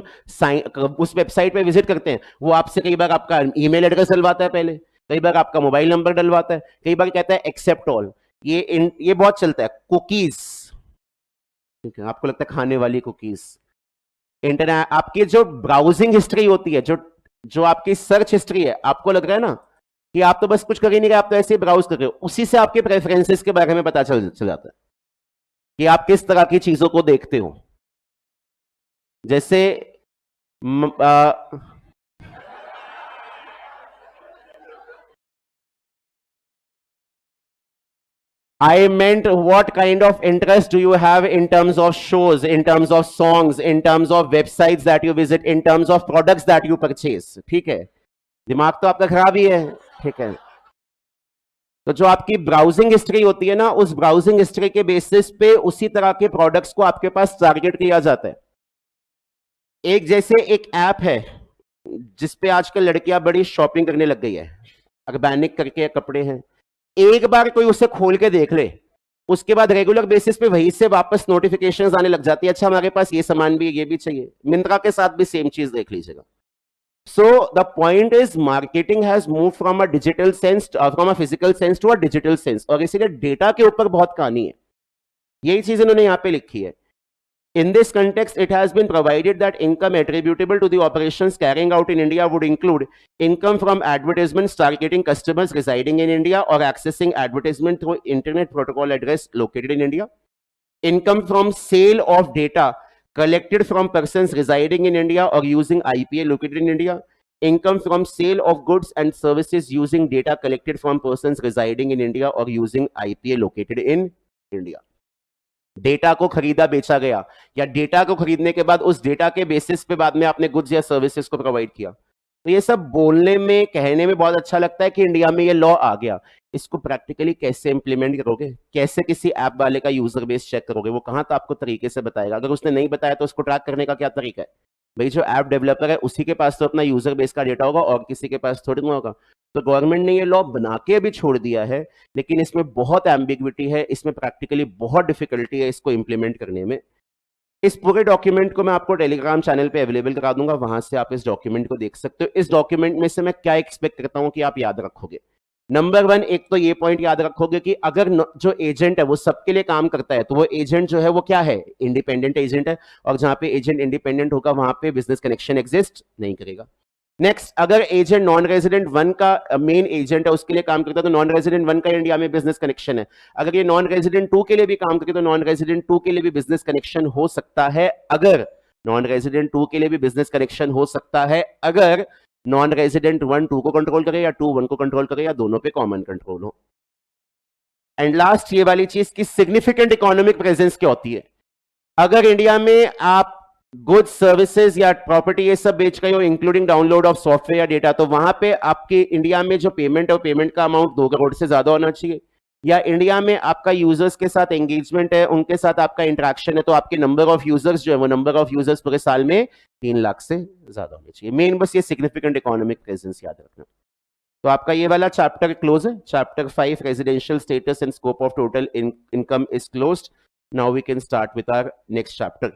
उस वेबसाइट पे विजिट करते हैं, वो आपसे कई बार आपका ईमेल एड्रेस डलवाता है, पहले कई बार आपका मोबाइल नंबर डलवाता है, कई बार कहता है एक्सेप्ट ऑल। ये बहुत चलता है। कुकीज, ठीक है, आपको लगता है खाने वाली कुकीज। इंटरनेट, आपकी जो ब्राउजिंग हिस्ट्री होती है, जो आपकी सर्च हिस्ट्री है, आपको लग रहा है ना कि आप तो बस कुछ कर ही नहीं रहे, आप तो ऐसे ही ब्राउज कर रहे हो, उसी से आपके प्रेफरेंसेस के बारे में पता चल जाता है कि आप किस तरह की चीजों को देखते हो। जैसे I meant what kind of interest do you have in terms of shows, in terms of songs, in terms of websites that you visit, in terms of products that you purchase। ठीक है, दिमाग तो आपका खराब ही है, ठीक है। तो जो आपकी ब्राउजिंग हिस्ट्री होती है ना, उस ब्राउजिंग हिस्ट्री के बेसिस पे उसी तरह के प्रोडक्ट्स को आपके पास टारगेट किया जाता है। एक जैसे एक ऐप है जिसपे आजकल लड़कियां बड़ी शॉपिंग करने लग गई है, ऑर्गेनिक करके कपड़े हैं। एक बार कोई उसे खोल के देख ले, उसके बाद रेगुलर बेसिस पे वहीं से वापस नोटिफिकेशंस आने लग जाती है, अच्छा हमारे पास ये सामान भी, ये भी चाहिए। मिंत्रा के साथ भी सेम चीज देख लीजिएगा। So the point is marketing has moved from a digital sense from a physical sense to a digital sense, और इसीलिए डेटा के ऊपर बहुत कहानी है। यही चीज इन्होंने यहां पे लिखी है। In this context, it has been provided that income attributable to the operations carrying out in India would include income from advertisements targeting customers residing in India or accessing advertisement through internet protocol address located in India, income from sale of data collected from persons residing in India or using IPA located in India, income from sale of goods and services using data collected from persons residing in India or using IPA located in India. Data को खरीदा बेचा गया, या डेटा को खरीदने के बाद उस डेटा के बेसिस पे बाद में आपने गुड्स या सर्विसेज को प्रोवाइड किया। तो ये सब बोलने में, कहने में बहुत अच्छा लगता है कि इंडिया में ये लॉ आ गया। इसको प्रैक्टिकली कैसे इंप्लीमेंट करोगे, कैसे किसी ऐप वाले का यूजर बेस चेक करोगे, वो कहां तो आपको तरीके से बताएगा। अगर उसने नहीं बताया तो उसको ट्रैक करने का क्या तरीका है? भाई जो ऐप डेवलपर है उसी के पास तो अपना यूजर बेस का डेटा होगा, और किसी के पास थोड़ी ना होगा। तो गवर्नमेंट ने ये लॉ बना के भी छोड़ दिया है, लेकिन इसमें बहुत एम्बिग्विटी है, इसमें प्रैक्टिकली बहुत डिफिकल्टी है इसको इंप्लीमेंट करने में। इस पूरे डॉक्यूमेंट को मैं आपको टेलीग्राम चैनल पे अवेलेबल करा दूंगा, वहां से आप इस डॉक्यूमेंट को देख सकते हो। इस डॉक्यूमेंट में से मैं क्या एक्सपेक्ट करता हूं कि आप याद रखोगे। नंबर 1, एक तो ये पॉइंट याद रखोगे कि अगर जो एजेंट है वो सबके लिए काम करता है, तो वो एजेंट जो है वो क्या है? इंडिपेंडेंट एजेंट है, और जहां पे एजेंट इंडिपेंडेंट होगा वहां पे बिजनेस कनेक्शन एग्जिस्ट नहीं करेगा। नेक्स्ट, अगर एजेंट नॉन रेजिडेंट 1 का मेन एजेंट है, उसके लिए काम करता है, तो नॉन रेजिडेंट 1 का इंडिया में बिजनेस कनेक्शन है। अगर ये नॉन रेजिडेंट 2 के लिए भी काम करते तो नॉन रेजिडेंट 2 के लिए भी बिजनेस कनेक्शन हो सकता है। अगर नॉन रेजिडेंट 2 के लिए भी बिजनेस कनेक्शन हो सकता है अगर नॉन रेजिडेंट 1 2 को कंट्रोल करे, या 2 1 को कंट्रोल करे, या दोनों पे कॉमन कंट्रोल हो। एंड लास्ट ये वाली चीज की सिग्निफिकेंट इकोनॉमिक प्रेजेंस क्या होती है। अगर इंडिया में आप गुड्स, सर्विसेज या प्रॉपर्टी ये सब बेच रहे हो, इंक्लूडिंग डाउनलोड ऑफ सॉफ्टवेयर या डेटा, तो वहां पे आपके इंडिया में जो पेमेंट है वो पेमेंट का अमाउंट 2 करोड़ से ज्यादा होना चाहिए। या इंडिया में आपका यूजर्स के साथ एंगेजमेंट है, उनके साथ आपका इंटरेक्शन है, तो आपके नंबर ऑफ यूजर्स जो है वो नंबर ऑफ यूजर्स पूरे साल में 3 लाख से ज्यादा होने चाहिए। मेन बस ये सिग्निफिकेंट इकोनॉमिक प्रेजेंस याद रखना। तो आपका ये वाला चैप्टर क्लोज है। Chapter 5 residential status and scope of total income is closed. Now we can start with our next chapter.